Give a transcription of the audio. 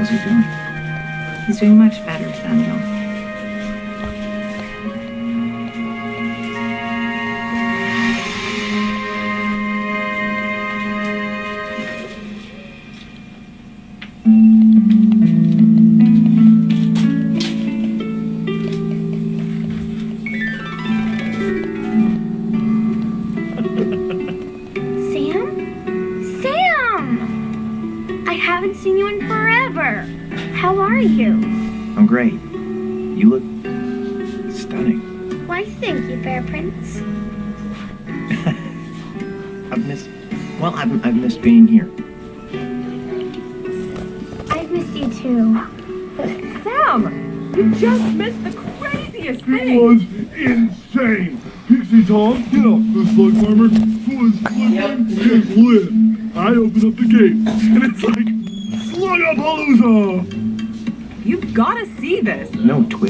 How's he doing? He's doing much better, Samuel. I haven't seen you in forever. How are you? I'm great. You look stunning. Why, thank you, Fair Prince. I've missed being here. I've missed you too. Sam, you just missed the craziest It thing. was insane. Pixie Tom, get up, the slug farmer, who is slithering his lid. I open up the gate, and it's like Slugapalooza! You've got to see this. No, Twit.